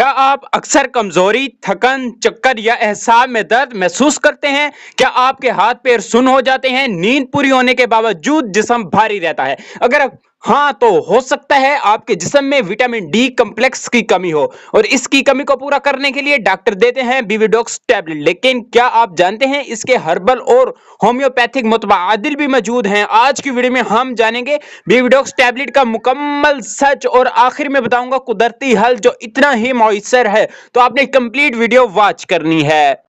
क्या आप अक्सर कमजोरी, थकन, चक्कर या एहसास में दर्द महसूस करते हैं? क्या आपके हाथ पैर सुन्न हो जाते हैं? नींद पूरी होने के बावजूद जिस्म भारी रहता है? अगर हाँ, तो हो सकता है आपके जिस्म में विटामिन डी कम्प्लेक्स की कमी हो, और इसकी कमी को पूरा करने के लिए डॉक्टर देते हैं बीवीडॉक्स टैबलेट। लेकिन क्या आप जानते हैं इसके हर्बल और होम्योपैथिक मुतबादिल भी मौजूद हैं? आज की वीडियो में हम जानेंगे बीवीडॉक्स टैबलेट का मुकम्मल सच, और आखिर में बताऊंगा कुदरती हल जो इतना ही मौसर है। तो आपने कंप्लीट वीडियो वॉच करनी है।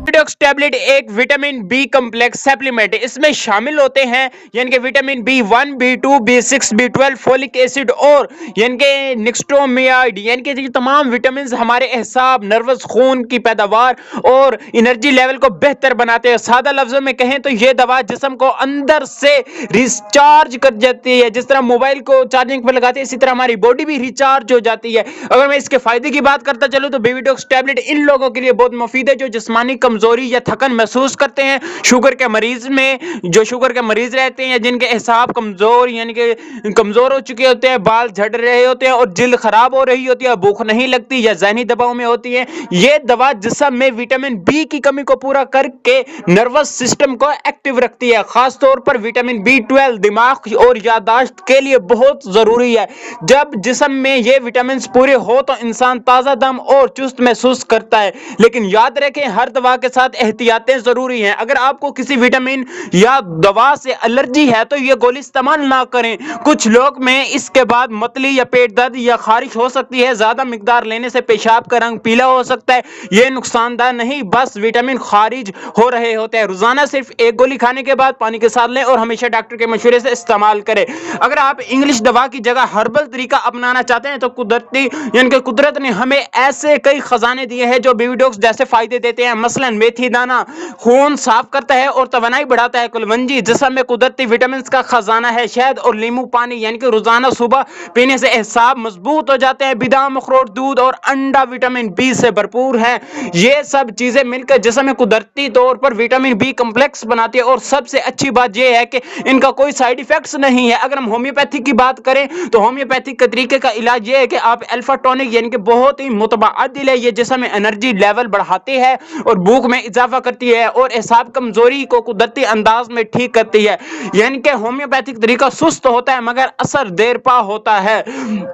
बीवीडॉक्स टैबलेट एक विटामिन बी कम्प्लेक्स सप्लीमेंट है। इसमें शामिल होते हैं यानी कि vitamin B1, B2, B6, B12, folic acid और यानी कि निक्स्टोमियाइड, यानी कि ये तमाम विटामिन हमारे एहसास, नर्वस, खून की पैदावार और एनर्जी लेवल को बेहतर बनाते हैं। सादा लफ्जों में कहें तो ये दवा जिस्म को अंदर से रिचार्ज कर जाती है। जिस तरह मोबाइल को चार्जिंग पर लगाते हैं, इसी तरह हमारी बॉडी भी रिचार्ज हो जाती है। अगर मैं इसके फायदे की बात करता चलूं तो बीवीडॉक्स टैबलेट इन लोगों के लिए बहुत मुफीद है जो जिस्मानी कमजोरी या थकन महसूस करते हैं। शुगर के मरीज में जो शुगर के मरीज रहते हैं, जिनके एहसास कमजोर यानी कि कमजोर हो चुके होते हैं, बाल झड़ रहे होते हैं और जिल्द खराब हो रही होती है, भूख नहीं लगती या ज़हनी दबाव में होती है, ये दवा जिस्म में विटामिन बी की कमी को पूरा करके नर्वस सिस्टम को एक्टिव रखती है। खास तौर पर विटामिन B12 दिमाग और याददाश्त के लिए बहुत जरूरी है। जब जिस्म में ये विटामिन पूरे हो तो इंसान ताजा दम और चुस्त महसूस करता है। लेकिन याद रखें, हर दवा के साथ एहतियातें जरूरी हैं। अगर आपको किसी विटामिन या दवा से एलर्जी है तो ये गोली इस्तेमाल ना करें। कुछ लोग में इसके बाद मतली या पेट दर्द या खारिश हो सकती है। ज्यादा मिकदार लेने से पेशाब का रंग पीला हो सकता है। ये नुकसानदार नहीं, बस विटामिन खारिज हो रहे होते हैं। रोजाना सिर्फ एक गोली खाने के बाद पानी के साथ लें और हमेशा डॉक्टर के मशवरे से इस्तेमाल करें। अगर आप इंग्लिश दवा की जगह हर्बल तरीका अपनाना चाहते हैं तो कुदरती यानी कि कुदरत ने हमें ऐसे कई खजाने दिए हैं जो बीवीडॉक्स जैसे फायदे देते हैं। मसलन मेथी दाना खून साफ करता है और तवानाई बढ़ाता है। कुलवंजी जिस्म में कुदरती विटामिन का खजाना है। शहद और नींबू पानी यानी कि रोजाना सुबह पीने से एहसास मजबूत हो जाते हैं। बादाम, अखरोट, दूध और अंडा विटामिन बी से भरपूर है। ये सब चीजें मिलकर जिस्म में कुदरती तौर पर विटामिन बी कम्प्लेक्स बनाती है। और सबसे अच्छी बात यह है कि इनका कोई साइड इफेक्ट्स नहीं है। अगर हम होम्योपैथिक की बात करें तो होम्योपैथिक के तरीके का इलाज यह है कि आप अल्फा टॉनिक यानी कि बहुत ही मुतबादिल है, ये जिस्म में एनर्जी लेवल बढ़ाती है और भूख में इजाफा करती है और एहसास कमजोरी को कुदरती अंदाज में ठीक करती है। यानी कि होम्योपैथिक तरीका सुस्त होता है मगर असर देर पा होता है।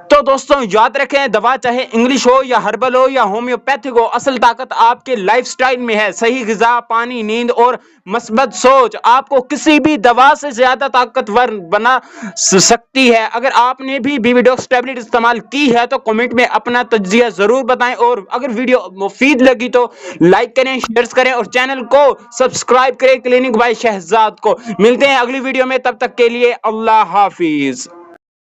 तो दोस्तों याद रखें, दवा चाहे इंग्लिश हो या हर्बल हो या होम्योपैथिक हो, असल ताकत आपके लाइफस्टाइल में है। सही ग़िज़ा, पानी, नींद और मस्बत सोच आपको किसी भी दवा से ज्यादा ताकतवर बना सकती है। अगर आपने भी बीवीडॉक्स टैबलेट इस्तेमाल की है तो कमेंट में अपना तज्जिया जरूर बताएं, और अगर वीडियो मुफीद लगी तो लाइक करें, शेयर करें और चैनल को सब्सक्राइब करें क्लिनिक बाय शहजाद को। मिलते हैं अगली वीडियो में, तब तक के लिए अल्लाह हाफिज।